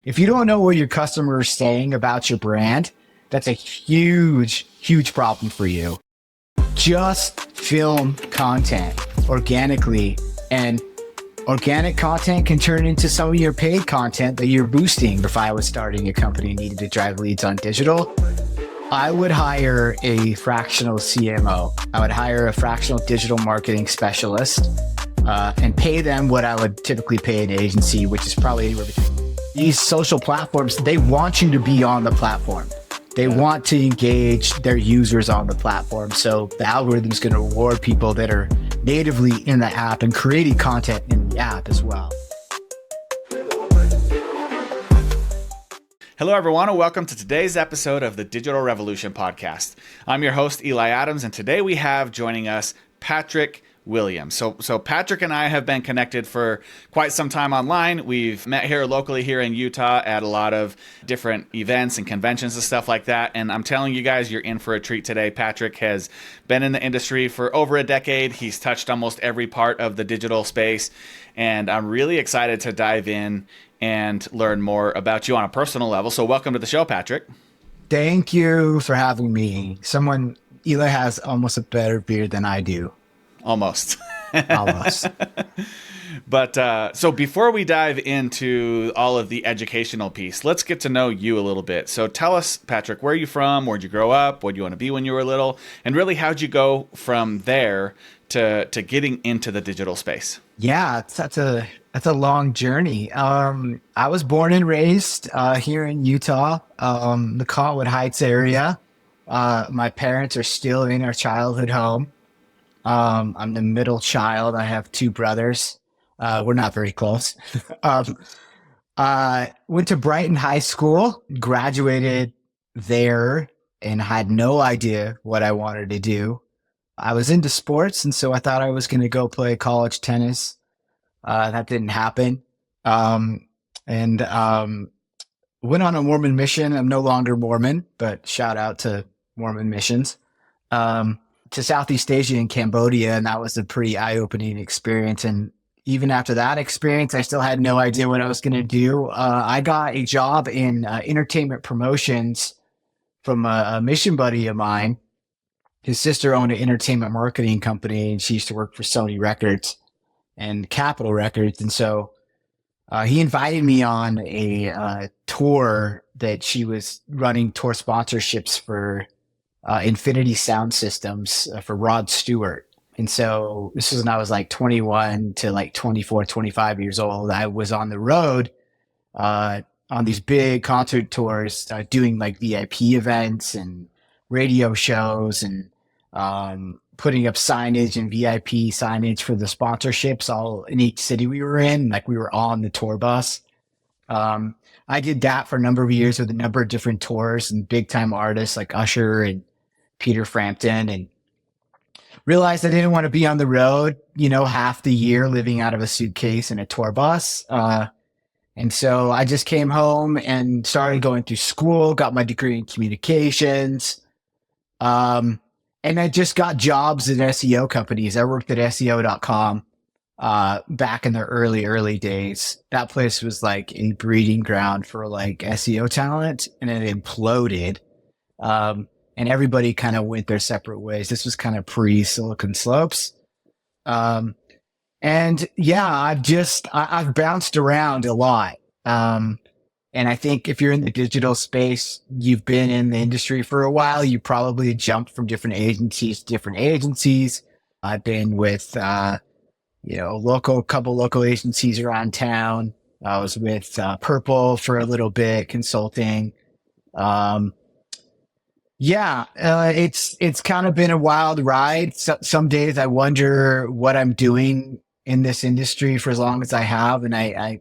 If you don't know what your customer is saying about your brand, that's a huge, huge problem for you. Just film content organically, and organic content can turn into some of your paid content that you're boosting. If I was starting a company and needed to drive leads on digital, I would hire a fractional CMO. I would hire a fractional digital marketing specialist and pay them what I would typically pay an agency, which is probably anywhere between. These social platforms, they want you to be on the platform. They want to engage their users on the platform. So the algorithm is going to reward people that are natively in the app and creating content in the app as well. Hello, everyone, and welcome to today's episode of the Digital Revolution podcast. I'm your host, Eli Adams, and today we have joining us Patrick Williams. So Patrick and I have been connected for quite some time online. We've met here locally here in Utah at a lot of different events and conventions and stuff like that. And I'm telling you guys, you're in for a treat today. Patrick has been in the industry for over a decade. He's touched almost every part of the digital space. And I'm really excited to dive in and learn more about you on a personal level. So welcome to the show, Patrick. Thank you for having me. Eli has almost a better beard than I do. Almost. Almost. But so before we dive into all of the educational piece, let's get to know you a little bit. So tell us, Patrick, where are you from? Where'd you grow up? What do you want to be when you were little? And really, how'd you go from there to getting into the digital space? Yeah, that's a long journey. I was born and raised here in Utah, the Collinwood Heights area. My parents are still in our childhood home. I'm the middle child. I have two brothers. We're not very close. Went to Brighton High School, graduated there, and had no idea what I wanted to do. I was into sports, and so I thought I was going to go play college tennis. That didn't happen. And went on a Mormon mission. I'm no longer Mormon, but shout out to Mormon missions. To Southeast Asia and Cambodia, and that was a pretty eye-opening experience. And even after that experience, I still had no idea what I was going to do. I got a job in entertainment promotions from a mission buddy of mine. His sister owned an entertainment marketing company, and she used to work for Sony Records and Capitol Records. And so he invited me on a tour that she was running, tour sponsorships for Infinity Sound Systems for Rod Stewart. And so this was when I was like 21 to like 24, 25 years old. I was on the road on these big concert tours, doing like VIP events and radio shows and putting up signage and VIP signage for the sponsorships all in each city we were in. Like we were on the tour bus. I did that for a number of years with a number of different tours and big time artists like Usher and Peter Frampton, and realized I didn't want to be on the road, half the year living out of a suitcase in a tour bus. And so I just came home and started going through school, got my degree in communications. And I just got jobs at SEO companies. I worked at SEO.com back in the early days. That place was like a breeding ground for like SEO talent, and it imploded. And everybody kind of went their separate ways. This was kind of pre-Silicon Slopes. And yeah, I've bounced around a lot. And I think if you're in the digital space, you've been in the industry for a while, you probably jumped from different agencies to different agencies. I've been with, couple local agencies around town. I was with Purple for a little bit, consulting. It's kind of been a wild ride. Some days I wonder what I'm doing in this industry for as long as I have, and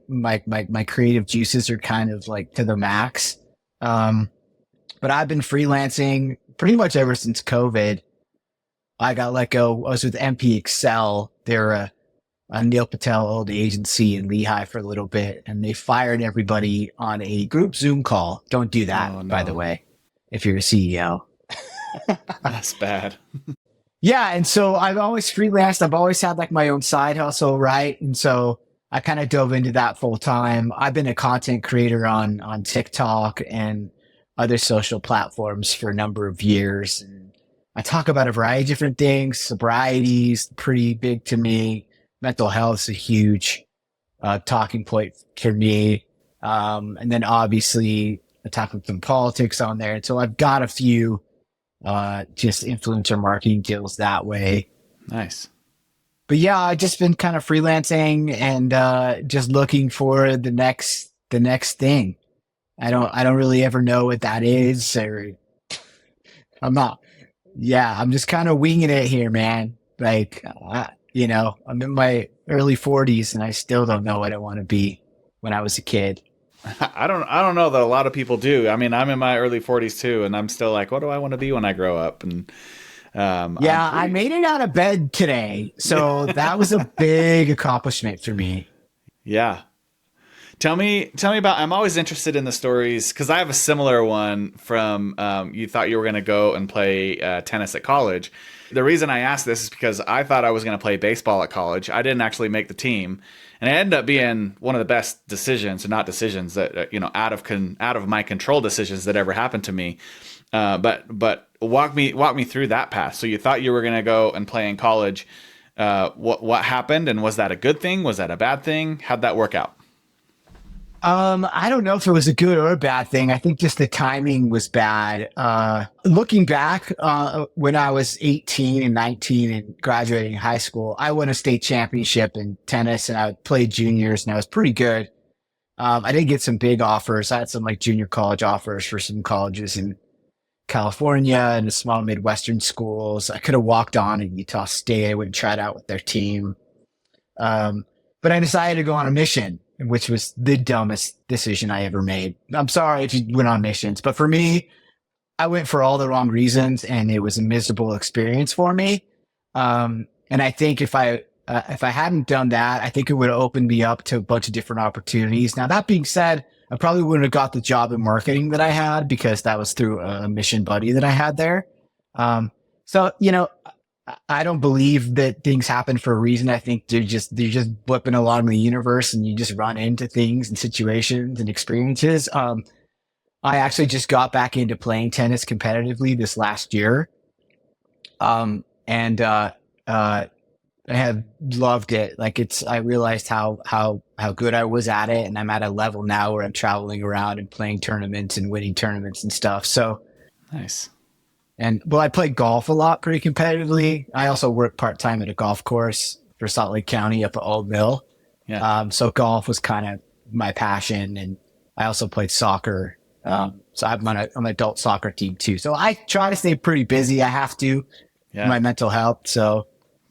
my creative juices are kind of like to the max. But I've been freelancing pretty much ever since COVID. I got let go. I was with MP Excel. They're a Neil Patel old agency in Lehigh for a little bit, and they fired everybody on a group Zoom call. Don't do that, by the way, if you're a CEO. That's bad. Yeah. And so I've always freelanced. I've always had like my own side hustle. Right. And so I kind of dove into that full time. I've been a content creator on TikTok and other social platforms for a number of years. And I talk about a variety of different things. Sobriety is pretty big to me. Mental health is a huge talking point for me. And then obviously I talk with some politics on there. And so I've got a few just influencer marketing deals that way. Nice. But yeah, I've just been kind of freelancing and just looking for the next thing. I don't really ever know what that is, or I'm not. Yeah, I'm just kind of winging it here, man. Like, I'm in my early 40s and I still don't know what I want to be when I was a kid. I don't know that a lot of people do. I mean, I'm in my early 40s too, and I'm still like, what do I want to be when I grow up? And I made it out of bed today, so that was a big accomplishment for me. Yeah. Tell me about, I'm always interested in the stories because I have a similar one from, you thought you were going to go and play tennis at college. The reason I asked this is because I thought I was going to play baseball at college. I didn't actually make the team, and it ended up being one of the best decisions, or not decisions that, out of my control decisions that ever happened to me. But walk me through that path. So you thought you were going to go and play in college. What happened, and was that a good thing? Was that a bad thing? How'd that work out? I don't know if it was a good or a bad thing. I think just the timing was bad. Looking back, when I was 18 and 19 and graduating high school, I won a state championship in tennis, and I played juniors, and I was pretty good. I did get some big offers. I had some like junior college offers for some colleges in California and small Midwestern schools. I could have walked on at Utah State. I went and tried out with their team. But I decided to go on a mission, which was the dumbest decision I ever made. I'm sorry if you went on missions, but for me, I went for all the wrong reasons, and it was a miserable experience for me. And I think if I hadn't done that, I think it would have opened me up to a bunch of different opportunities. Now, that being said, I probably wouldn't have got the job in marketing that I had, because that was through a mission buddy that I had there. So, I don't believe that things happen for a reason. I think they're just blipping along the universe, and you just run into things and situations and experiences. I actually just got back into playing tennis competitively this last year. I have loved it. Like, I realized how good I was at it. And I'm at a level now where I'm traveling around and playing tournaments and winning tournaments and stuff. So nice. And I play golf a lot pretty competitively. I also work part-time at a golf course for Salt Lake County up at Old Mill. Yeah. So golf was kind of my passion. And I also played soccer. So I'm on an adult soccer team too. So I try to stay pretty busy. I have to, for my mental health. So,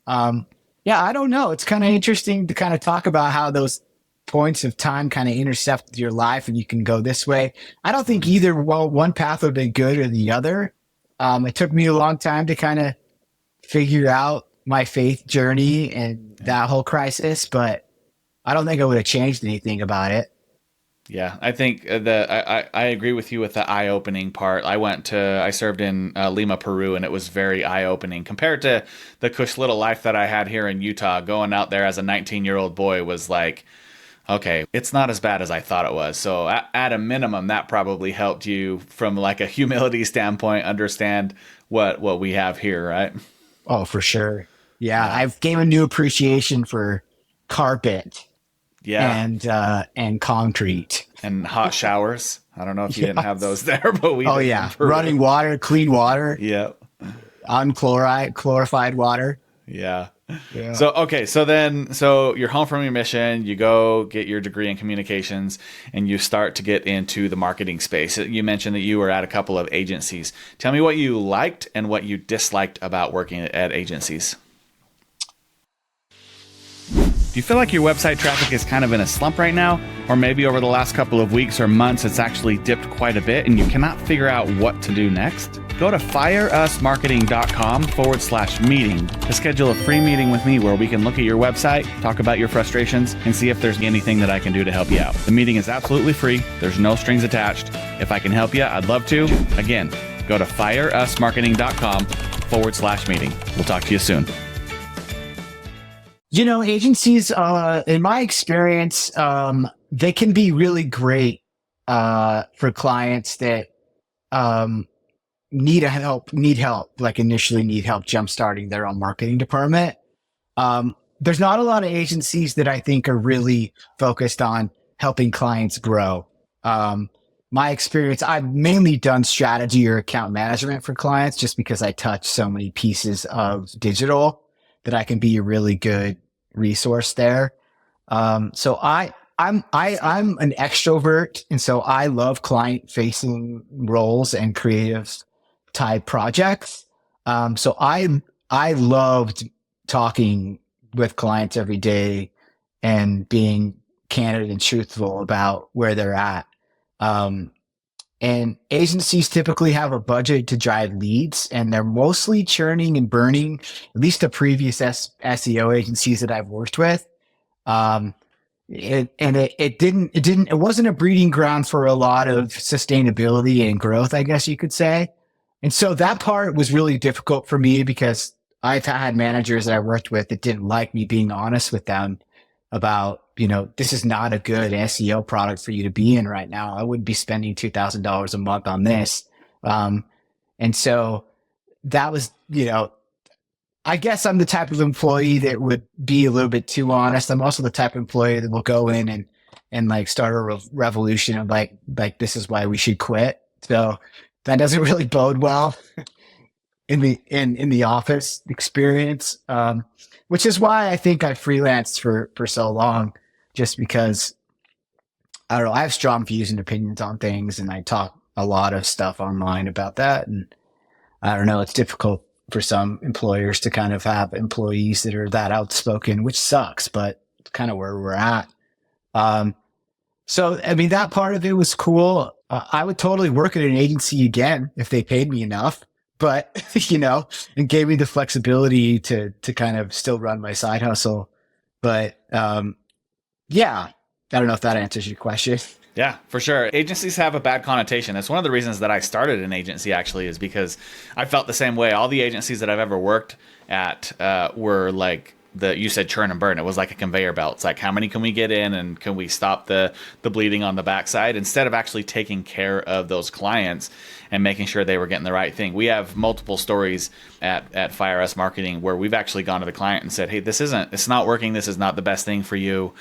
I don't know. It's kind of interesting to kind of talk about how those points of time kind of intercept your life, and you can go this way. I don't think either, one path would be good or the other. It took me a long time to kind of figure out my faith journey and that whole crisis, but I don't think I would have changed anything about it. Yeah, I think I agree with you with the eye-opening part. I served in Lima, Peru, and it was very eye-opening compared to the cush little life that I had here in Utah. Going out there as a 19-year-old boy was like, okay, it's not as bad as I thought it was. So at a minimum, that probably helped you from like a humility standpoint understand what we have here, right? Oh, for sure. Yeah, I've gained a new appreciation for carpet. Yeah. And concrete. And hot showers. I don't know if you didn't have those there, but we Oh, yeah. Running water, clean water. Yeah. Chlorified water. Yeah. Yeah. So you're home from your mission, you go get your degree in communications, and you start to get into the marketing space. You mentioned that you were at a couple of agencies. Tell me what you liked and what you disliked about working at agencies. Do you feel like your website traffic is kind of in a slump right now? Or maybe over the last couple of weeks or months, it's actually dipped quite a bit and you cannot figure out what to do next? Go to fireusmarketing.com/meeting to schedule a free meeting with me where we can look at your website, talk about your frustrations, and see if there's anything that I can do to help you out. The meeting is absolutely free. There's no strings attached. If I can help you, I'd love to. Again, go to fireusmarketing.com/meeting. We'll talk to you soon. Agencies, in my experience, they can be really great for clients that um, need help, like initially need help jumpstarting their own marketing department. There's not a lot of agencies that I think are really focused on helping clients grow. Um, my experience, I've mainly done strategy or account management for clients just because I touch so many pieces of digital that I can be a really good resource there. I'm an extrovert, and so I love client facing roles and creative type projects. So I loved talking with clients every day and being candid and truthful about where they're at. Um, and agencies typically have a budget to drive leads, and they're mostly churning and burning, at least the previous SEO agencies that I've worked with. Um, it wasn't a breeding ground for a lot of sustainability and growth, I guess you could say. And so that part was really difficult for me because I've had managers that I worked with that didn't like me being honest with them about, this is not a good SEO product for you to be in right now. I wouldn't be spending $2,000 a month on this. Um, and so that was, I guess I'm the type of employee that would be a little bit too honest. I'm also the type of employee that will go in and like start a revolution of like this is why we should quit. So that doesn't really bode well in the office experience. Which is why I think I freelanced for so long, just because I don't know, I have strong views and opinions on things, and I talk a lot of stuff online about that. And I don't know, it's difficult for some employers to kind of have employees that are that outspoken, which sucks, but it's kind of where we're at. Um, so, I mean, that part of it was cool. I would totally work at an agency again if they paid me enough, but, and gave me the flexibility to kind of still run my side hustle. But, yeah, I don't know if that answers your question. Yeah, for sure. Agencies have a bad connotation. That's one of the reasons that I started an agency, actually, is because I felt the same way. All the agencies that I've ever worked at were like you said churn and burn. It was like a conveyor belt. It's like, how many can we get in, and can we stop the bleeding on the backside, instead of actually taking care of those clients and making sure they were getting the right thing. We have multiple stories at Fire Us Marketing where we've actually gone to the client and said, hey, it's not working. This is not the best thing for you.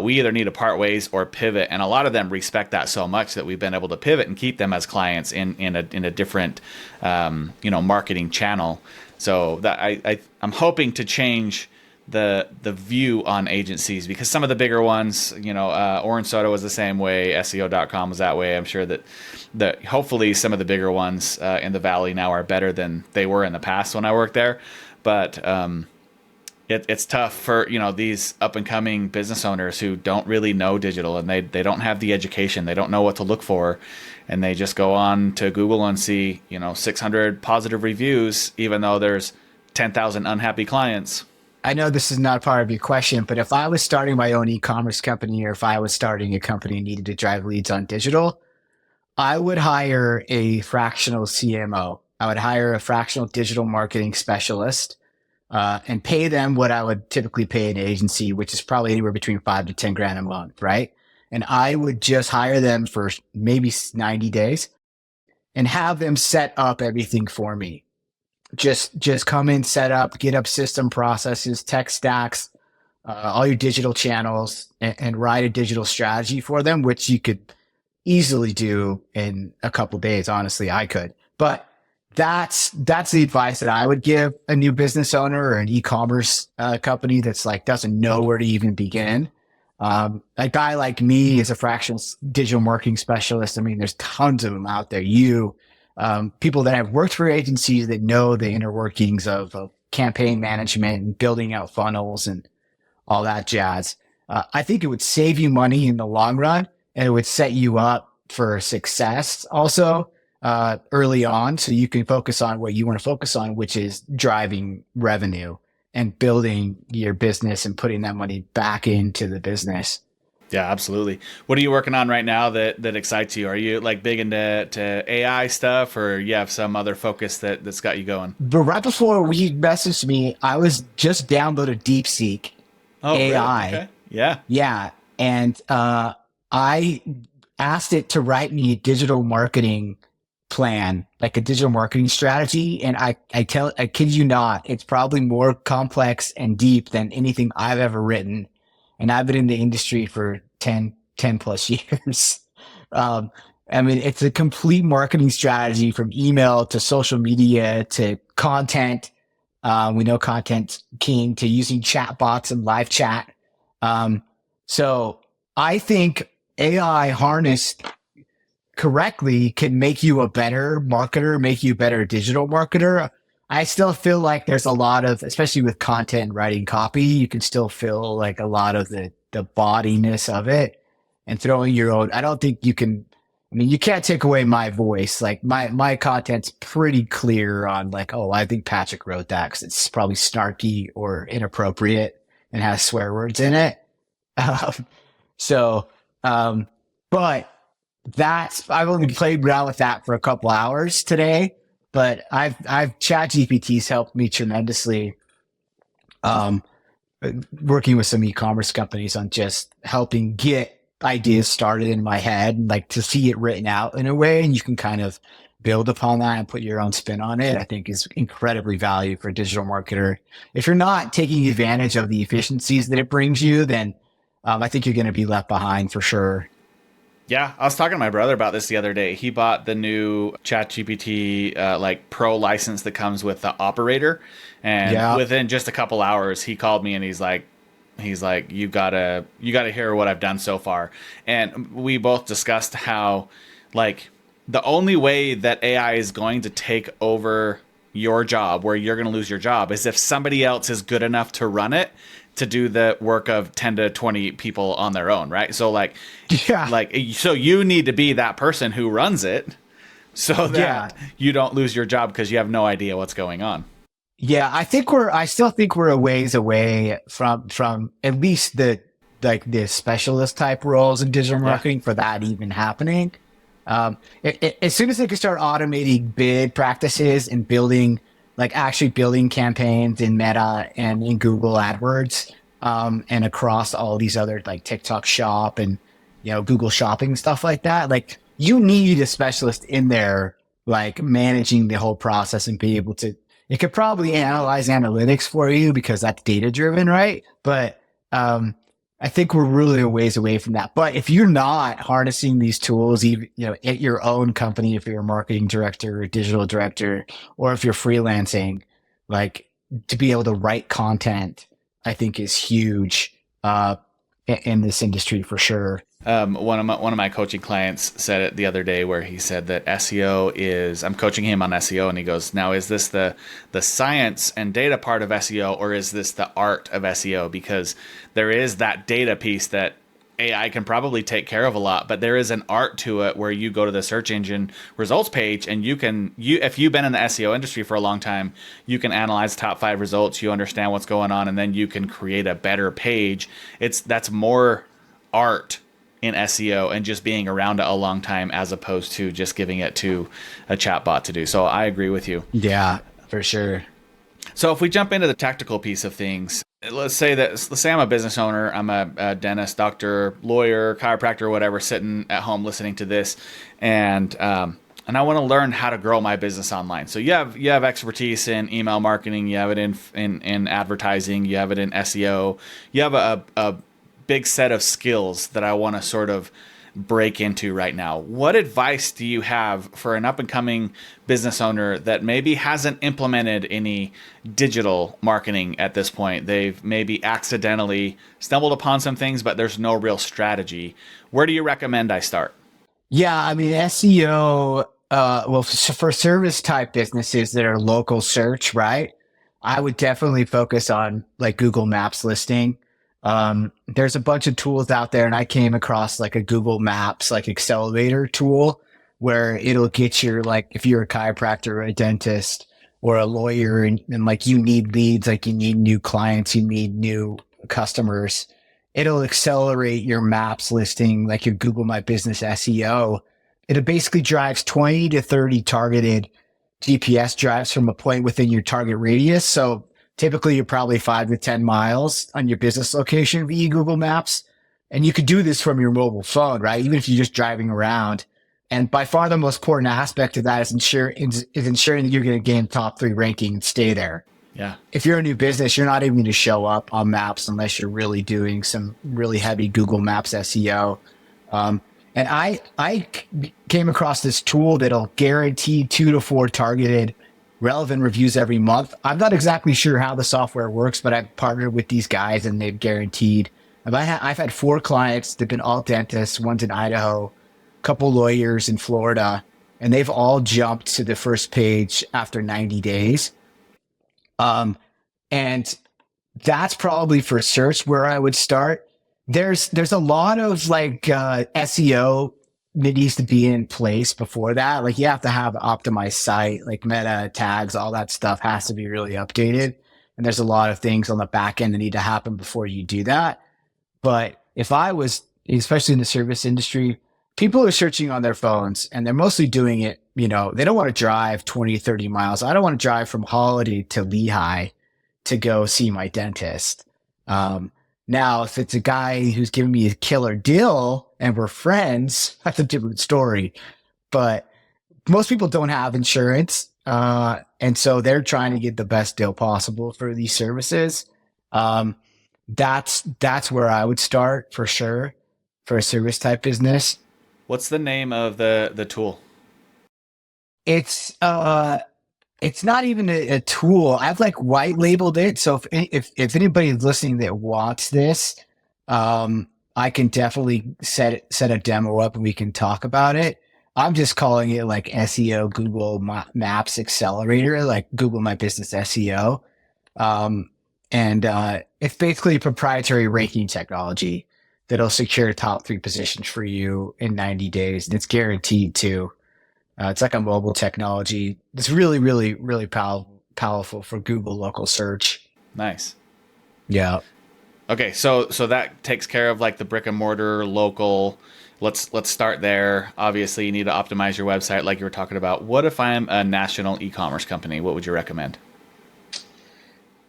We either need to part ways or pivot. And a lot of them respect that so much that we've been able to pivot and keep them as clients in a different, marketing channel. So that I'm hoping to change the view on agencies, because some of the bigger ones, Orange Soda was the same way, SEO.com was that way. I'm sure that hopefully some of the bigger ones in the Valley now are better than they were in the past when I worked there. But it's tough for these up and coming business owners who don't really know digital, and they don't have the education. They don't know what to look for, and they just go on to Google and see 600 positive reviews, even though there's 10,000 unhappy clients. I know this is not part of your question, but if I was starting my own e-commerce company, or if I was starting a company and needed to drive leads on digital, I would hire a fractional CMO. I would hire a fractional digital marketing specialist and pay them what I would typically pay an agency, which is probably anywhere between 5 to 10 grand a month, right? And I would just hire them for maybe 90 days and have them set up everything for me. Just come in, set up, get up system processes, tech stacks, all your digital channels, and write a digital strategy for them, which you could easily do in a couple days. Honestly, I could. But that's the advice that I would give a new business owner or an e-commerce company that's like doesn't know where to even begin. A guy like me is a fractional digital marketing specialist. I mean, there's tons of them out there. People that have worked for agencies that know the inner workings of campaign management and building out funnels and all that jazz. I think it would save you money in the long run, and it would set you up for success also early on, so you can focus on what you want to focus on, which is driving revenue and building your business and putting that money back into the business. Yeah, absolutely. What are you working on right now that excites you? Are you like big into AI stuff, or you have some other focus that's got you going? But right before we messaged me, I was just downloaded DeepSeek, Oh, really? AI. Okay. Yeah. Yeah. And I asked it to write me a digital marketing plan, like a digital marketing strategy. And I kid you not, it's probably more complex and deep than anything I've ever written. And I've been in the industry for 10 plus years. Um, I mean, it's a complete marketing strategy from email to social media to content. We know content's king, to using chat bots and live chat. Um, so I think AI harnessed correctly can make you a better marketer, make you a better digital marketer. I still feel like there's a lot of, especially with content and writing copy, you can still feel like a lot of the bodiness of it and throwing your own. I don't think you can, I mean, you can't take away my voice. Like my content's pretty clear on like, oh, I think Patrick wrote that because it's probably snarky or inappropriate and has swear words in it. Um, so, um, but that's, I've only played around with that for a couple hours today, but I've chat GPT's helped me tremendously. Um, Working with some e-commerce companies on just helping get ideas started in my head and like to see it written out in a way. And you can kind of build upon that and put your own spin on it. I think is incredibly valuable for a digital marketer. If you're not taking advantage of the efficiencies that it brings you, then I think you're going to be left behind for sure. Yeah, I was talking to my brother about this the other day. He bought the new ChatGPT like pro license that comes with the operator, and Yeah. within just a couple hours, he called me and he's like, you gotta hear what I've done so far. And we both discussed how like the only way that AI is going to take over your job, where you're going to lose your job, is if somebody else is good enough to run it to do the work of 10 to 20 people on their own, right? So Yeah. so you need to be that person who runs it so Yeah. that you don't lose your job because you have no idea what's going on. Yeah. I still think we're a ways away from at least the specialist type roles in digital Yeah. marketing for that even happening. As soon as they can start automating bid practices and building, like actually building campaigns in Meta and in Google AdWords, and across all these other like TikTok Shop and, Google Shopping, stuff like that, like you need a specialist in there, like managing the whole process and be able to, it could probably analyze analytics for you because that's data driven, right? But, I think we're really a ways away from that. But if you're not harnessing these tools, even, at your own company, if you're a marketing director or digital director, or if you're freelancing, like to be able to write content, I think is huge, in this industry for sure. One of my coaching clients said it the other day, where he said that SEO is, I'm coaching him on SEO, and he goes, now is this the science and data part of SEO, or is this the art of SEO? Because there is that data piece that AI can probably take care of a lot, but there is an art to it where you go to the search engine results page and you if you've been in the SEO industry for a long time, you can analyze top 5 results, you understand what's going on, and then you can create a better page. That's more art in SEO and just being around it a long time, as opposed to just giving it to a chatbot to do. So I agree with you. Yeah, for sure. So if we jump into the tactical piece of things, let's say I'm a business owner, I'm a dentist, doctor, lawyer, chiropractor, whatever, sitting at home listening to this, and I want to learn how to grow my business online. So you have expertise in email marketing, you have it in advertising, you have it in SEO, you have a big set of skills that I want to sort of break into right now. What advice do you have for an up and coming business owner that maybe hasn't implemented any digital marketing at this point? They've maybe accidentally stumbled upon some things, but there's no real strategy. Where do you recommend I start? Yeah, I mean SEO. Well, for service type businesses that are local search, right? I would definitely focus on like Google Maps listing. There's a bunch of tools out there, and I came across like a Google Maps like accelerator tool where it'll get your, like, if you're a chiropractor or a dentist or a lawyer, and like you need leads, like you need new clients, you need new customers, it'll accelerate your Maps listing, like your Google My Business SEO. It basically drives 20 to 30 targeted GPS drives from a point within your target radius. So Typically, you're probably 5 to 10 miles on your business location via Google Maps. And you could do this from your mobile phone, right? Even if you're just driving around. And by far the most important aspect of that is ensuring that you're going to gain top 3 ranking and stay there. Yeah. If you're a new business, you're not even going to show up on maps unless you're really doing some really heavy Google Maps SEO. And I came across this tool that'll guarantee 2 to 4 targeted relevant reviews every month. I'm not exactly sure how the software works, but I've partnered with these guys and they've guaranteed. I've had 4 clients. They've been all dentists. One's in Idaho, a couple lawyers in Florida, and they've all jumped to the first page after 90 days. And that's probably for search where I would start. There's a lot of like SEO that needs to be in place before that. Like you have to have an optimized site, like meta tags, all that stuff has to be really updated. And there's a lot of things on the back end that need to happen before you do that. But if I was, especially in the service industry, people are searching on their phones and they're mostly doing it, they don't want to drive 20, 30 miles. I don't want to drive from Holiday to Lehigh to go see my dentist. Now, if it's a guy who's giving me a killer deal and we're friends, that's a different story. But most people don't have insurance. And so they're trying to get the best deal possible for these services. That's where I would start for sure for a service type business. What's the name of the tool? It's not even a tool. I've like white labeled it. So if anybody's listening that wants this, I can definitely set a demo up and we can talk about it. I'm just calling it like SEO Google Maps Accelerator, like Google My Business SEO. And it's basically a proprietary ranking technology that'll secure top 3 positions for you in 90 days. And it's guaranteed too. It's like a mobile technology. It's really, really, really powerful for Google local search. Nice. Yeah. Okay, so that takes care of like the brick and mortar local. Let's start there. Obviously, you need to optimize your website like you were talking about. What if I'm a national e-commerce company? What would you recommend?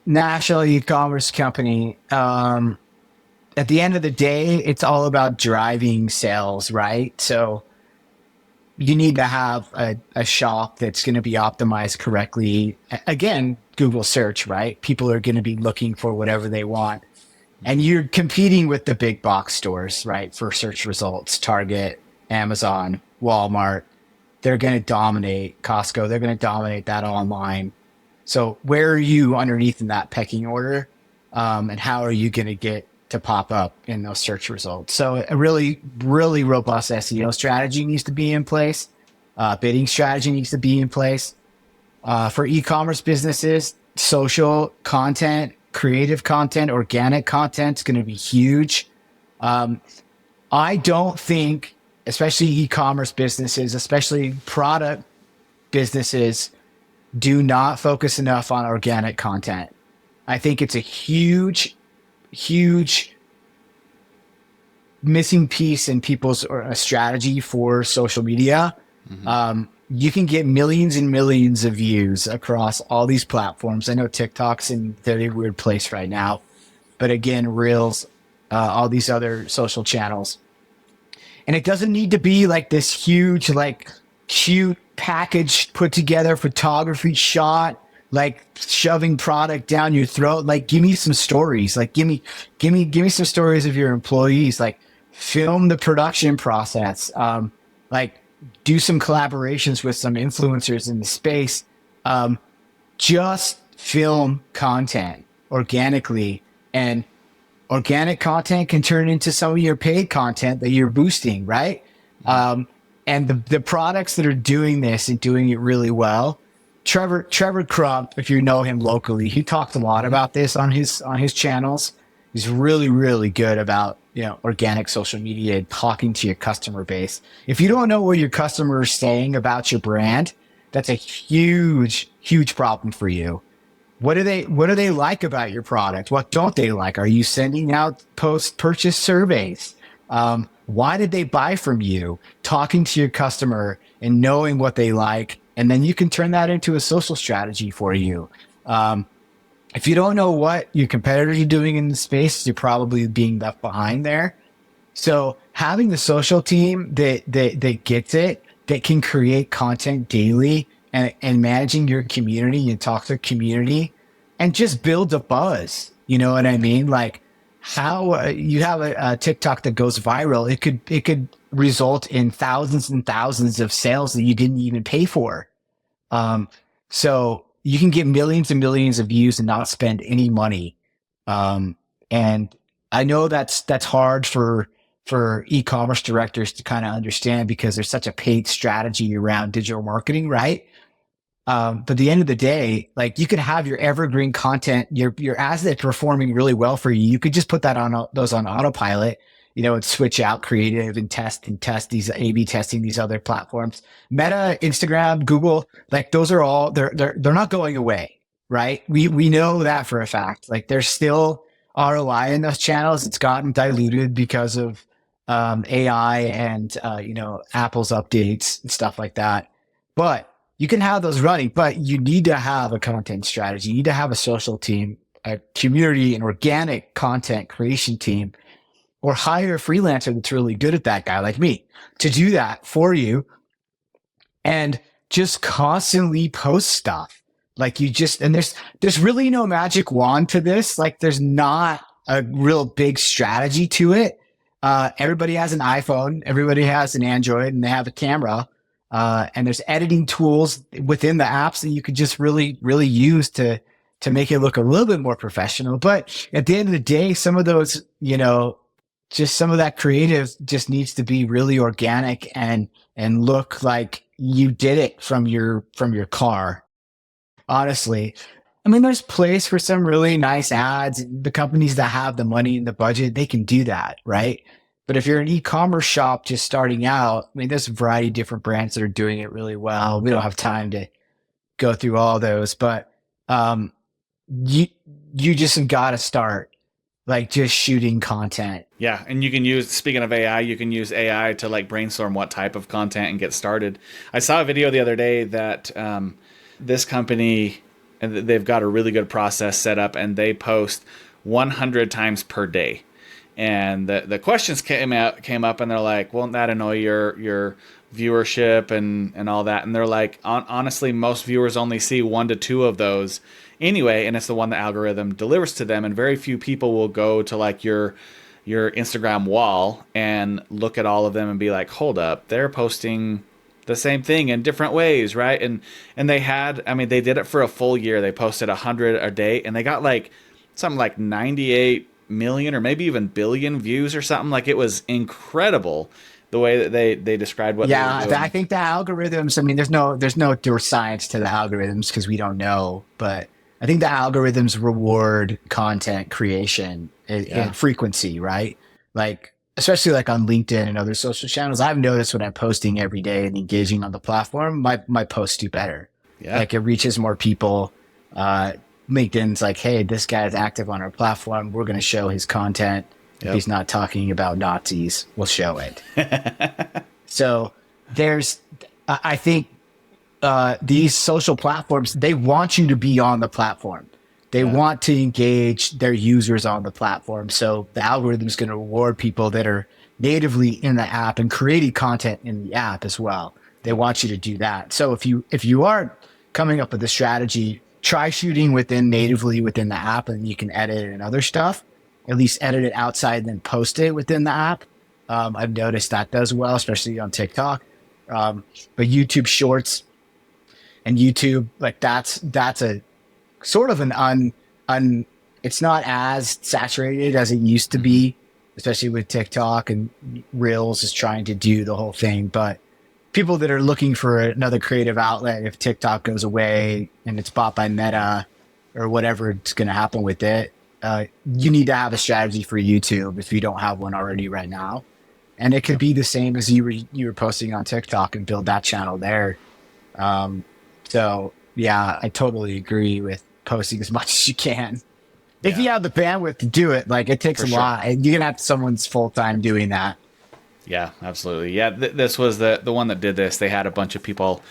National e-commerce company. At the end of the day, it's all about driving sales, right? So you need to have a shop that's going to be optimized correctly. Again, Google search, right? People are going to be looking for whatever they want. And you're competing with the big box stores, right? For search results, Target, Amazon, Walmart. They're going to dominate Costco. They're going to dominate that online. So where are you underneath in that pecking order? And how are you going to get to pop up in those search results? So a really, really robust SEO strategy needs to be in place. Bidding strategy needs to be in place. For e-commerce businesses, social content, creative content, organic content is going to be huge. I don't think, especially e-commerce businesses, especially product businesses, do not focus enough on organic content. I think it's a huge missing piece in people's strategy for social media. Mm-hmm. You can get millions and millions of views across all these platforms. I know TikTok's in a very weird place right now, but again, Reels, all these other social channels. And it doesn't need to be like this huge, like cute package put together photography shot, like shoving product down your throat. Like, give me some stories. Like, give me some stories of your employees. Like, film the production process. Like, do some collaborations with some influencers in the space. Just film content organically, and organic content can turn into some of your paid content that you're boosting, right? And the products that are doing this and doing it really well, Trevor Crump, if you know him locally, he talked a lot about this on his channels. He's really, really good about, organic social media and talking to your customer base. If you don't know what your customer is saying about your brand, that's a huge, huge problem for you. What do they like about your product? What don't they like? Are you sending out post-purchase surveys? Why did they buy from you? Talking to your customer and knowing what they like, and then you can turn that into a social strategy for you. if you don't know what your competitors are doing in the space, you're probably being left behind there. So having the social team that gets it, that can create content daily and managing your community and talk to the community and just build a buzz. You know what I mean? Like how you have a TikTok that goes viral, it could result in thousands and thousands of sales that you didn't even pay for. Um, so you can get millions and millions of views and not spend any money. And I know that's hard for e-commerce directors to kind of understand because there's such a paid strategy around digital marketing, right? But at the end of the day, like you could have your evergreen content, your asset performing really well for you. You could just put that on those on autopilot, and switch out creative and test these A/B testing these other platforms. Meta, Instagram, Google, like those are all they're not going away, right? We know that for a fact. Like there's still ROI in those channels. It's gotten diluted because of AI and Apple's updates and stuff like that. But you can have those running, but you need to have a content strategy. You need to have a social team, a community, an organic content creation team, or hire a freelancer that's really good at that, guy like me, to do that for you and just constantly post stuff. Like and there's really no magic wand to this. Like there's not a real big strategy to it. Everybody has an iPhone, everybody has an Android, and they have a camera. And there's editing tools within the apps that you could just really, really use to make it look a little bit more professional. But at the end of the day, some of those, just some of that creative just needs to be really organic and look like you did it from your car. Honestly, I mean, there's place for some really nice ads. The companies that have the money and the budget, they can do that, right? But if you're an e-commerce shop just starting out, I mean, there's a variety of different brands that are doing it really well. We don't have time to go through all those, but you just got to start like just shooting content. Yeah, and you can use, speaking of AI, you can use AI to like brainstorm what type of content and get started. I saw a video the other day that this company, and they've got a really good process set up, and they post 100 times per day. And the questions came up, and they're like, "Won't that annoy your viewership and all that?" And they're like, "Honestly, most viewers only see 1 to 2 of those anyway, and it's the one the algorithm delivers to them. And very few people will go to like your Instagram wall and look at all of them and be like, hold up, they're posting the same thing in different ways, right?" And they had, I mean, they did it for a full year. They posted 100 a day, and they got like something like 98 million or maybe even billion views or something. Like it was incredible the way that they described what they were doing. I think the algorithms, I mean, there's no direct science to the algorithms because we don't know, but I think the algorithms reward content creation and frequency, right? Like, especially like on LinkedIn and other social channels, I've noticed when I'm posting every day and engaging on the platform, my posts do better. Yeah. Like it reaches more people. LinkedIn's like, hey, this guy's active on our platform. We're going to show his content. If he's not talking about Nazis, we'll show it. So I think these social platforms, they want you to be on the platform. They want to engage their users on the platform. So the algorithm is going to reward people that are natively in the app and creating content in the app as well. They want you to do that. So if you are coming up with a strategy, try shooting natively within the app, and you can edit it and other stuff. At least edit it outside and then post it within the app. I've noticed that does well, especially on TikTok. But YouTube Shorts and YouTube, like that's a sort of it's not as saturated as it used to be, especially with TikTok, and Reels is trying to do the whole thing. But people that are looking for another creative outlet, if TikTok goes away and it's bought by Meta or whatever it's going to happen with it, you need to have a strategy for YouTube if you don't have one already right now. And it could be the same as you were posting on TikTok and build that channel there. So yeah, I totally agree with posting as much as you can. If you have the bandwidth to do it, like it takes a lot, and you're gonna have someone's full time doing that. Yeah, absolutely. Yeah, this was the one that did this. They had a bunch of people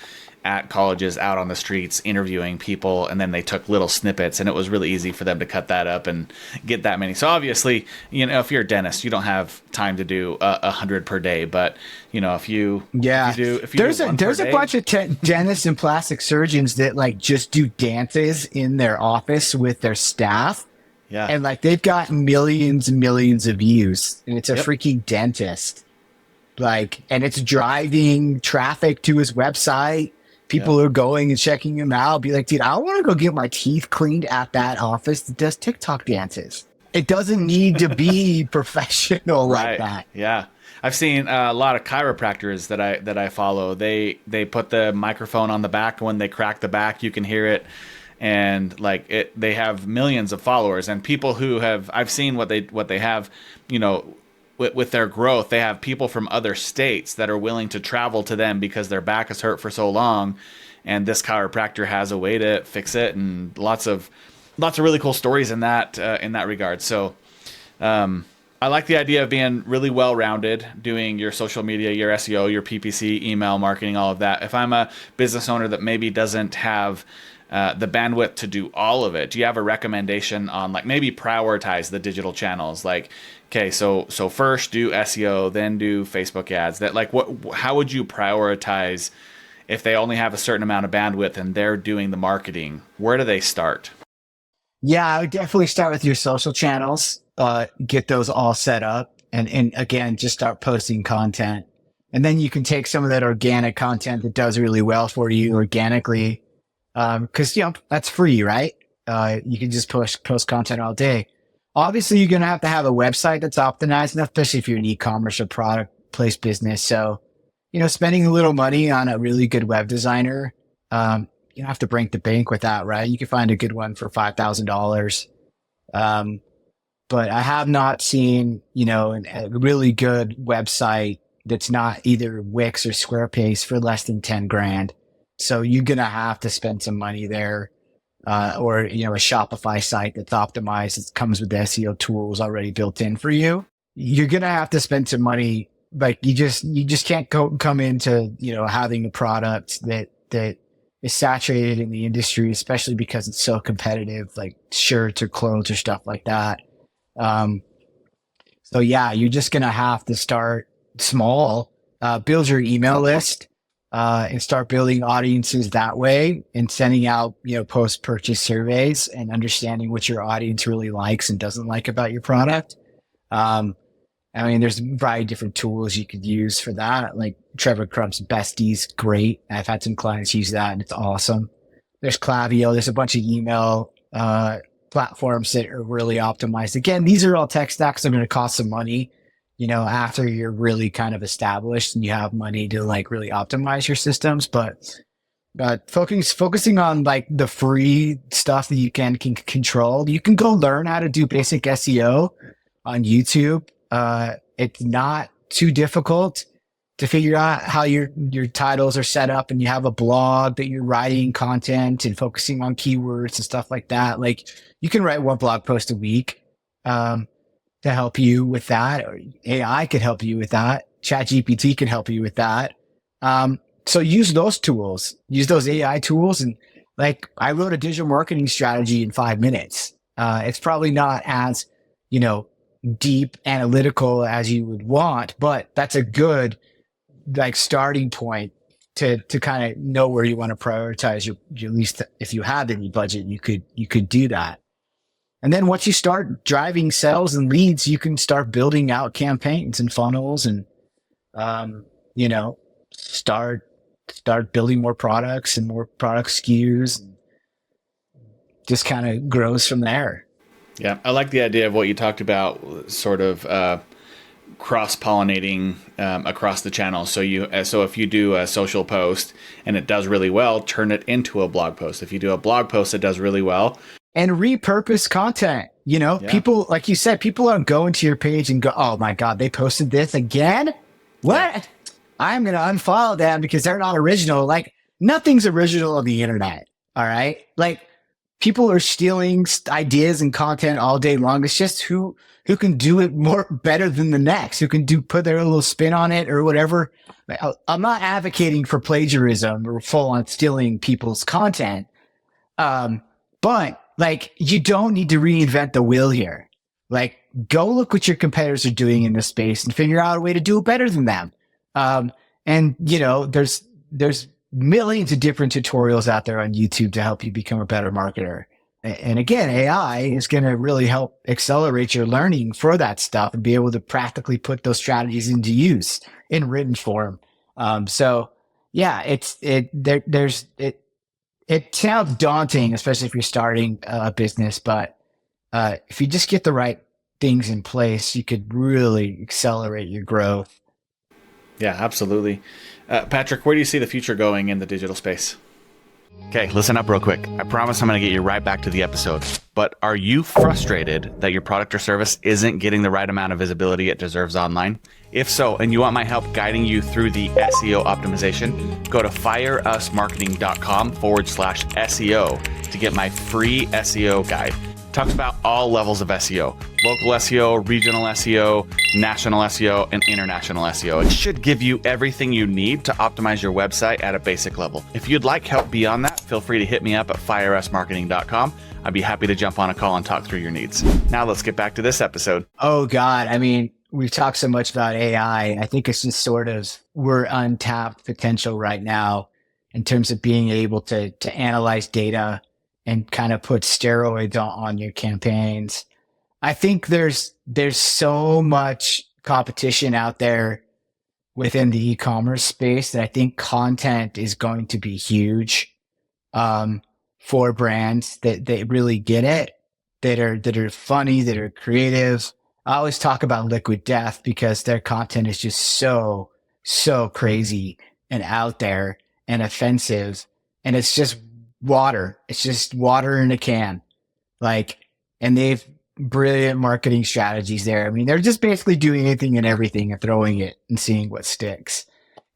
at colleges out on the streets interviewing people, and then they took little snippets, and it was really easy for them to cut that up and get that many. So obviously, if you're a dentist, you don't have time to do 100 per day, but if you there's a bunch of dentists and plastic surgeons that like just do dances in their office with their staff. Yeah. And like they've got millions and millions of views, and it's a freaking dentist. Like, and it's driving traffic to his website. People are going and checking him out. Be like, dude, I want to go get my teeth cleaned at that office that does TikTok dances. It doesn't need to be professional like that. Yeah. I've seen a lot of chiropractors that I follow. They put the microphone on the back. When they crack the back, you can hear it. And like it, they have millions of followers, and people who have, I've seen what they have, with their growth. They have people from other states that are willing to travel to them because their back is hurt for so long, and this chiropractor has a way to fix it, and lots of really cool stories in that regard. So I like the idea of being really well-rounded, doing your social media, your SEO, your PPC, email marketing, all of that. If I'm a business owner that maybe doesn't have the bandwidth to do all of it, do you have a recommendation on like maybe prioritize the digital channels? Like, okay, so first do SEO, then do Facebook ads. That like how would you prioritize if they only have a certain amount of bandwidth and they're doing the marketing? Where do they start? Yeah, I would definitely start with your social channels. Get those all set up, and again, just start posting content. And then you can take some of that organic content that does really well for you organically. Cause that's free, right? You can just post content all day. Obviously you're going to have a website that's optimized enough, especially if you're an e-commerce or product place business. So, spending a little money on a really good web designer, you don't have to break the bank with that, right? You can find a good one for $5,000. But I have not seen, a really good website that's not either Wix or Squarespace for less than 10 grand. So you're going to have to spend some money there, or, a Shopify site that's optimized. It comes with the SEO tools already built in for you. You're going to have to spend some money. Like you just can't come into, having a product that is saturated in the industry, especially because it's so competitive, like shirts or clothes or stuff like that. So yeah, you're just going to have to start small, build your email list. And start building audiences that way, and sending out, post-purchase surveys and understanding what your audience really likes and doesn't like about your product. There's a variety of different tools you could use for that. Like Trevor Crump's Besties, great. I've had some clients use that and it's awesome. There's Klaviyo. There's a bunch of email, platforms that are really optimized. Again, these are all tech stacks that are going to cost some money. After you're really kind of established and you have money to like really optimize your systems, but focusing on like the free stuff that you can control. You can go learn how to do basic SEO on YouTube. It's not too difficult to figure out how your titles are set up, and you have a blog that you're writing content and focusing on keywords and stuff like that. Like you can write one blog post a week. To help you with that, or AI could help you with that. ChatGPT can help you with that. So use those tools, use those AI tools. And like I wrote a digital marketing strategy in 5 minutes. It's probably not as, deep analytical as you would want, but that's a good like starting point to kind of know where you want to prioritize your at least if you have any budget, you could do that. And then once you start driving sales and leads, you can start building out campaigns and funnels and, start building more products and more product SKUs. And just kind of grows from there. Yeah. I like the idea of what you talked about, sort of, cross-pollinating across the channel. So if you do a social post and it does really well, turn it into a blog post. If you do a blog post that does really well, and repurpose content. People, like you said, people aren't going to your page and go, oh my God, they posted this again? What? Yeah. I'm going to unfollow them because they're not original. Like nothing's original on the internet. All right. Like people are stealing ideas and content all day long. It's just who can do it more better than the next, who can put their little spin on it or whatever. I'm not advocating for plagiarism or full on stealing people's content. But like, you don't need to reinvent the wheel here. Like, go look what your competitors are doing in this space and figure out a way to do it better than them. And you know, there's millions of different tutorials out there on YouTube to help you become a better marketer. And again, AI is going to really help accelerate your learning for that stuff and be able to practically put those strategies into use in written form. So yeah, it sounds daunting, especially if you're starting a business, but if you just get the right things in place, you could really accelerate your growth. Yeah, absolutely. Patrick, where do you see the future going in the digital space? Okay, listen up real quick. I promise I'm going to get you right back to the episode. But are you frustrated that your product or service isn't getting the right amount of visibility it deserves online? If so, and you want my help guiding you through the SEO optimization, go to fireusmarketing.com/SEO to get my free SEO guide. It talks about all levels of SEO: local SEO, regional SEO, national SEO, and international SEO. It should give you everything you need to optimize your website at a basic level. If you'd like help beyond that, feel free to hit me up at fireusmarketing.com. I'd be happy to jump on a call and talk through your needs. Now let's get back to this episode. Oh God. I mean, we've talked so much about AI. I think it's just sort of, we're untapped potential right now in terms of being able to analyze data and kind of put steroids on your campaigns. I think there's so much competition out there within the e-commerce space that I think content is going to be huge for brands that really get it, that are funny, that are creative. I always talk about Liquid Death because their content is just so crazy and out there and offensive, and it's just water. It's just water in a can. Like, and they've brilliant marketing strategies there. I mean, they're just basically doing anything and everything and throwing it and seeing what sticks.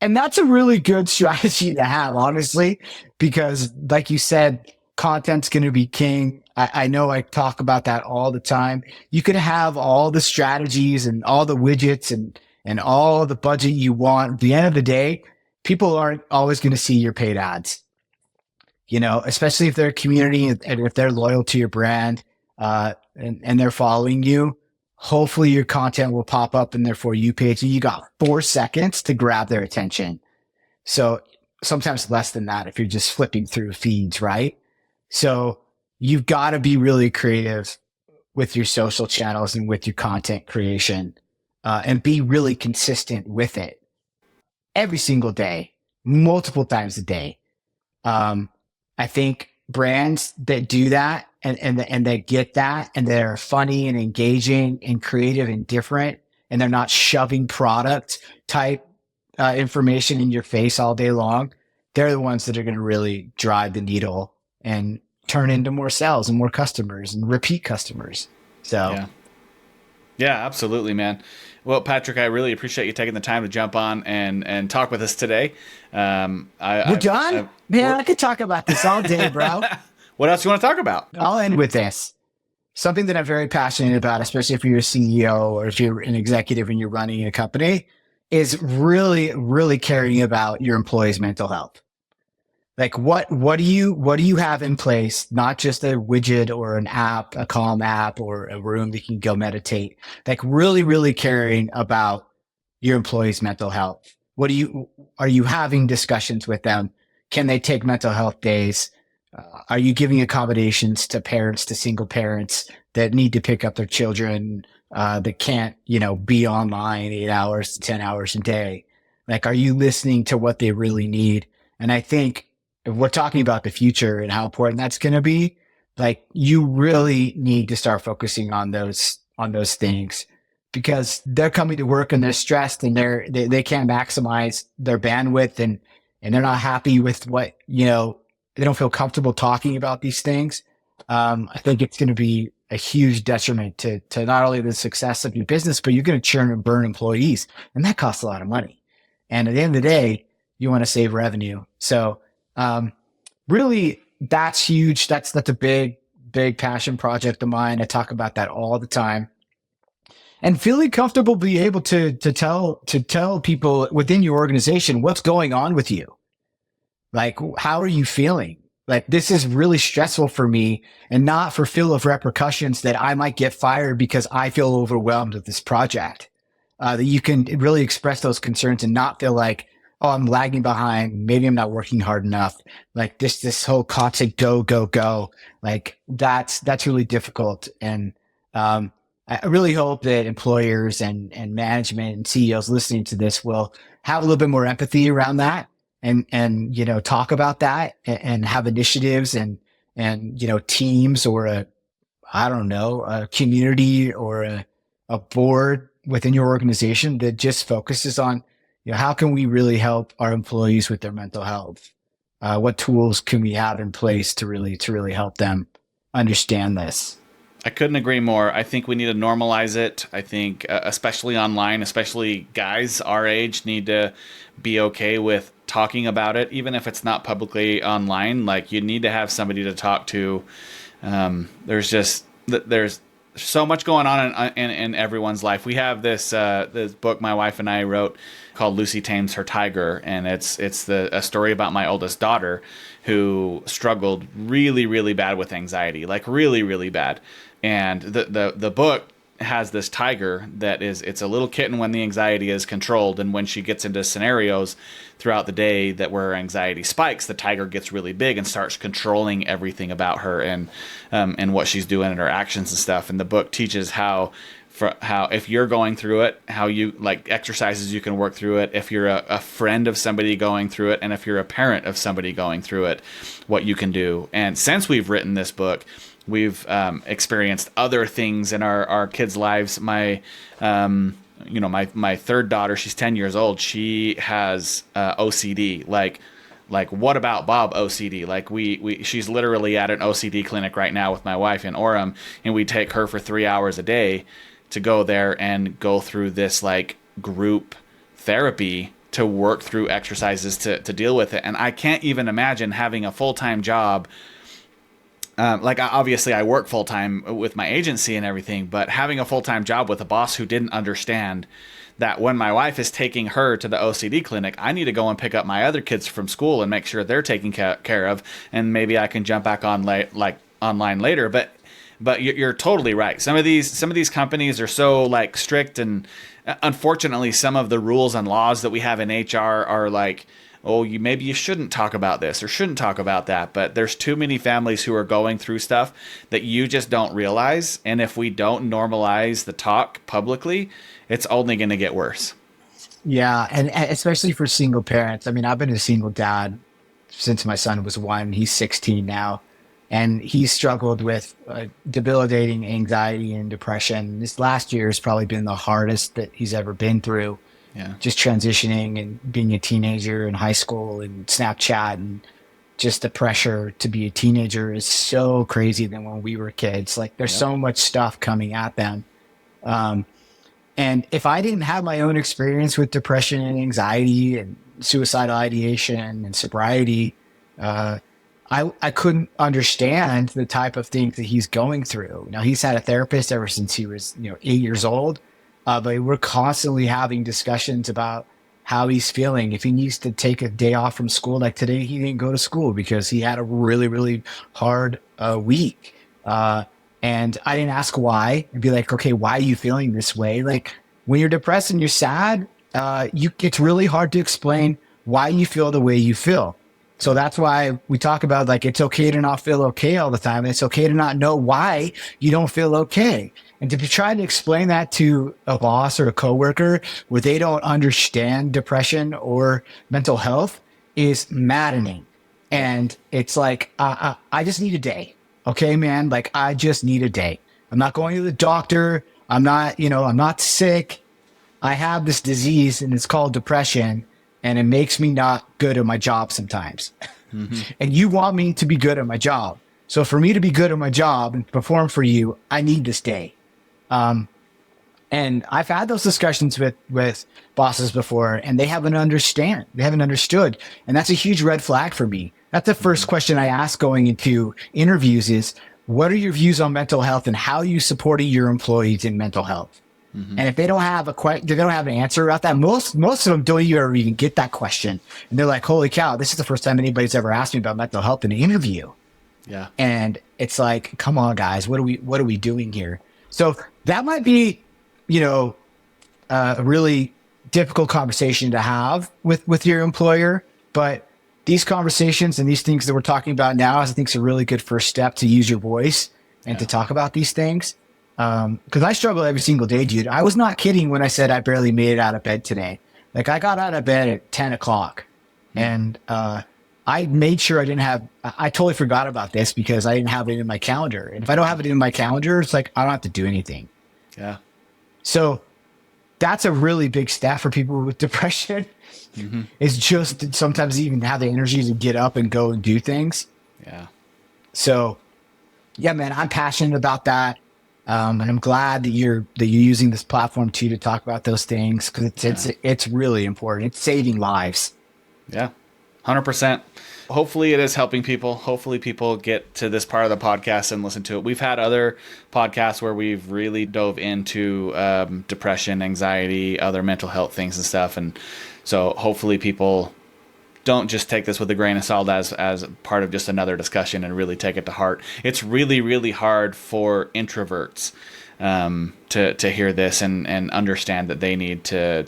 And that's a really good strategy to have, honestly, because like you said, content's going to be king. I know I talk about that all the time. You could have all the strategies and all the widgets and all the budget you want. At the end of the day, people aren't always going to see your paid ads, you know, especially if they're a community and if they're loyal to your brand, and they're following you. Hopefully your content will pop up in their For You page and you got 4 seconds to grab their attention. So sometimes less than that if you're just flipping through feeds, right? So you've got to be really creative with your social channels and with your content creation, and be really consistent with it every single day, multiple times a day. I think brands that do that and they get that and they're funny and engaging and creative and different, and they're not shoving product type information in your face all day long, they're the ones that are going to really drive the needle and turn into more sales and more customers and repeat customers. So yeah, absolutely, man. Well, Patrick, I really appreciate you taking the time to jump on and talk with us today. We're done? Man, I could talk about this all day, bro. What else you want to talk about? I'll end with this. Something that I'm very passionate about, especially if you're a CEO or if you're an executive and you're running a company, is really, really caring about your employees' mental health. Like what do you have in place? Not just a widget or an app, a Calm app or a room that you can go meditate. Like really, really caring about your employees' mental health. Are you having discussions with them? Can they take mental health days? Are you giving accommodations to parents, to single parents that need to pick up their children, that can't, be online 8 hours to 10 hours a day? Like, are you listening to what they really need? And I think if we're talking about the future and how important that's going to be, like, you really need to start focusing on those things, because they're coming to work and they're stressed and they can't maximize their bandwidth and they're not happy with what, they don't feel comfortable talking about these things. I think it's going to be a huge detriment to not only the success of your business, but you're going to churn and burn employees, and that costs a lot of money. And at the end of the day, you want to save revenue. So, really that's huge. That's a big passion project of mine. I talk about that all the time. And feeling comfortable be able to tell people within your organization what's going on with you. Like, how are you feeling? Like, this is really stressful for me, and not for fear of repercussions that I might get fired because I feel overwhelmed with this project. That you can really express those concerns and not feel like, oh, I'm lagging behind. Maybe I'm not working hard enough. Like this whole constant go, go, go. Like that's really difficult. And, I really hope that employers and management and CEOs listening to this will have a little bit more empathy around that, and, talk about that, and have initiatives and, teams, or I don't know, a community, or a board within your organization that just focuses on, how can we really help our employees with their mental health? What tools can we have in place to really help them understand this? I couldn't agree more. I think we need to normalize it. I think, especially online, especially guys our age, need to be okay with talking about it, even if it's not publicly online. Like, you need to have somebody to talk to. There's so much going on in everyone's life. We have this book my wife and I wrote called Lucy Tames Her Tiger, and it's a story about my oldest daughter who struggled really, really bad with anxiety, like really, really bad. And the book has this tiger it's a little kitten when the anxiety is controlled, and when she gets into scenarios throughout the day that where anxiety spikes, the tiger gets really big and starts controlling everything about her, and what she's doing and her actions and stuff. And the book teaches how if you're going through it, how you like exercises you can work through it, if you're a friend of somebody going through it, and if you're a parent of somebody going through it, what you can do. And since we've written this book, we've experienced other things in our kids' lives. My third daughter, she's 10 years old. She has OCD. Like what about Bob OCD? Like she's literally at an OCD clinic right now with my wife in Orem, and we take her for 3 hours a day to go there and go through this like group therapy to work through exercises to deal with it. And I can't even imagine having a full-time job. Obviously I work full time with my agency and everything, but having a full-time job with a boss who didn't understand that when my wife is taking her to the OCD clinic, I need to go and pick up my other kids from school and make sure they're taken care of. And maybe I can jump back on online later. But you're totally right. Some of these companies are so like strict, and unfortunately some of the rules and laws that we have in HR are like, oh, maybe you shouldn't talk about this or shouldn't talk about that. But there's too many families who are going through stuff that you just don't realize. And if we don't normalize the talk publicly, it's only going to get worse. Yeah, and especially for single parents. I mean, I've been a single dad since my son was 1. He's 16 now, and he struggled with debilitating anxiety and depression. This last year has probably been the hardest that he's ever been through. Yeah. Just transitioning and being a teenager in high school, and Snapchat, and just the pressure to be a teenager is so crazy than when we were kids. Like, there's so much stuff coming at them. And if I didn't have my own experience with depression and anxiety and suicidal ideation and sobriety, I couldn't understand the type of things that he's going through. Now, he's had a therapist ever since he was 8 years old. But we're constantly having discussions about how he's feeling. If he needs to take a day off from school, like today, he didn't go to school because he had a really, really hard week. And I didn't ask why. I'd be like, okay, why are you feeling this way? Like, when you're depressed and you're sad, it's really hard to explain why you feel the way you feel. So that's why we talk about, like, it's okay to not feel okay all the time. And it's okay to not know why you don't feel okay. And to try to explain that to a boss or a coworker where they don't understand depression or mental health is maddening. And it's like, I just need a day. Okay, man. Like, I just need a day. I'm not going to the doctor. I'm not sick. I have this disease, and it's called depression, and it makes me not good at my job sometimes. Mm-hmm. And you want me to be good at my job. So for me to be good at my job and perform for you, I need this day. And I've had those discussions with bosses before, and they haven't understood. And that's a huge red flag for me. That's the first question I ask going into interviews is, what are your views on mental health and how are you supporting your employees in mental health? And if they don't have they don't have an answer about that. Most of them don't even get that question, and they're like, "Holy cow, this is the first time anybody's ever asked me about mental health in an interview." Yeah. And it's like, come on, guys, what are we doing here? So that might be, a really difficult conversation to have with your employer, but these conversations and these things that we're talking about now, I think, is a really good first step to use your voice and to talk about these things. Because I struggle every single day, dude. I was not kidding when I said I barely made it out of bed today. Like, I got out of bed at 10 o'clock and I made sure I totally forgot about this because I didn't have it in my calendar. And if I don't have it in my calendar, it's like, I don't have to do anything. Yeah. So that's a really big step for people with depression. Is just sometimes even have the energy to get up and go and do things. Yeah. So yeah, man, I'm passionate about that. And I'm glad that you're using this platform too to talk about those things, because it's really important. It's saving lives. Yeah, 100%. Hopefully it is helping people. Hopefully people get to this part of the podcast and listen to it. We've had other podcasts where we've really dove into depression, anxiety, other mental health things and stuff. And so hopefully people don't just take this with a grain of salt as part of just another discussion and really take it to heart. It's really, really hard for introverts to hear this and understand that they need to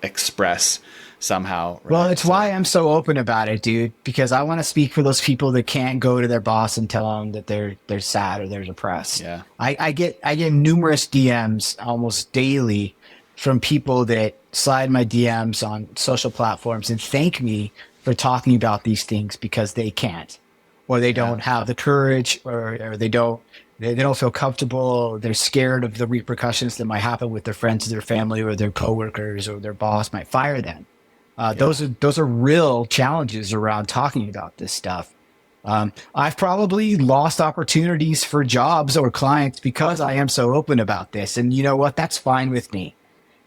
express somehow. Right? Well, it's why I'm so open about it, dude, because I want to speak for those people that can't go to their boss and tell them that they're sad or they're depressed. Yeah. I get numerous DMs almost daily from people that slide my DMs on social platforms and thank me for talking about these things because they can't, or they don't have the courage, or they don't feel comfortable. They're scared of the repercussions that might happen with their friends, their family, or their coworkers, or their boss might fire them. Those are real challenges around talking about this stuff. I've probably lost opportunities for jobs or clients because I am so open about this. And you know what? That's fine with me,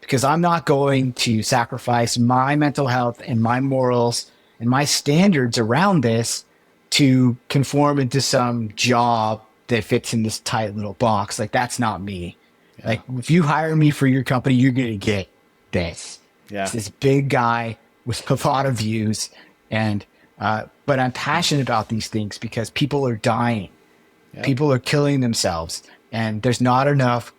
because I'm not going to sacrifice my mental health and my morals and my standards around this to conform into some job that fits in this tight little box. Like, that's not me. Yeah. Like, if you hire me for your company, you're going to get this. Yeah. It's this big guy with a lot of views. And, but I'm passionate about these things because people are dying. Yeah. People are killing themselves, and there's not enough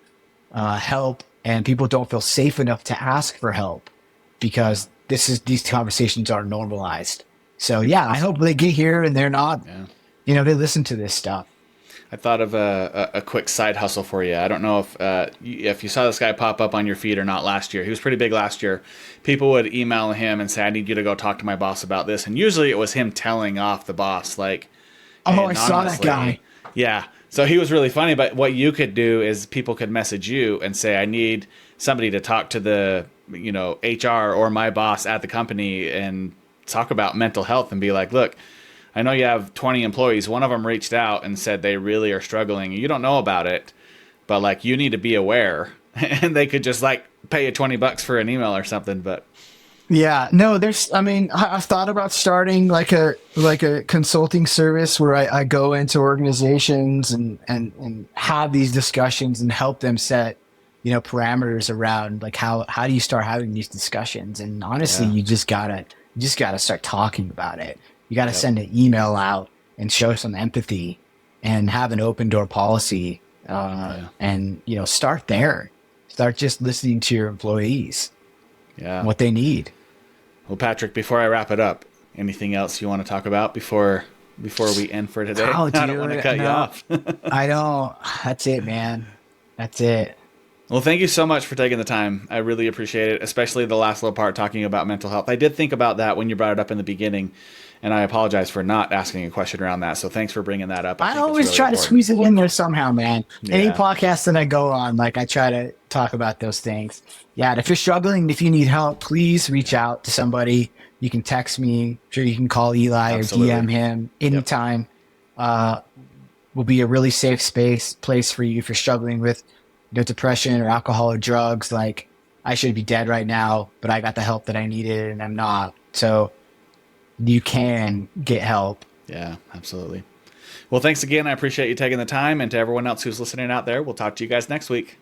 help, and people don't feel safe enough to ask for help because these conversations are normalized. So yeah, I hope they get here and they're not, they listen to this stuff. I thought of a quick side hustle for you. I don't know if you saw this guy pop up on your feed or not last year. He was pretty big last year. People would email him and say, I need you to go talk to my boss about this. And usually it was him telling off the boss, like, oh, I saw that guy. Yeah. So he was really funny. But what you could do is people could message you and say, I need somebody to talk to the, HR or my boss at the company and talk about mental health, and be like, look, I know you have 20 employees. One of them reached out and said they really are struggling. You don't know about it, but like, you need to be aware. And they could just like pay you $20 for an email or something. But yeah, no, I've thought about starting like a consulting service where I go into organizations and have these discussions and help them set, parameters around like how do you start having these discussions? And honestly, you just gotta start talking about it. You got to send an email out and show some empathy and have an open door policy. And, start there. Start just listening to your employees. Yeah. What they need. Well, Patrick, before I wrap it up, anything else you want to talk about before we end for today? Oh, dude, I don't want to cut you off. I don't. That's it, man. That's it. Well, thank you so much for taking the time. I really appreciate it, especially the last little part talking about mental health. I did think about that when you brought it up in the beginning, and I apologize for not asking a question around that. So thanks for bringing that up. I always really try to squeeze it in there somehow, man. Yeah. Any podcast that I go on, like, I try to talk about those things. Yeah, and if you're struggling, if you need help, please reach out to somebody. You can text me. I'm sure you can call Eli or DM him anytime. Will be a really safe place for you if you're struggling with depression or alcohol or drugs. Like, I should be dead right now, but I got the help that I needed and I'm not. So you can get help. Yeah, absolutely. Well, thanks again. I appreciate you taking the time. And to everyone else who's listening out there, we'll talk to you guys next week.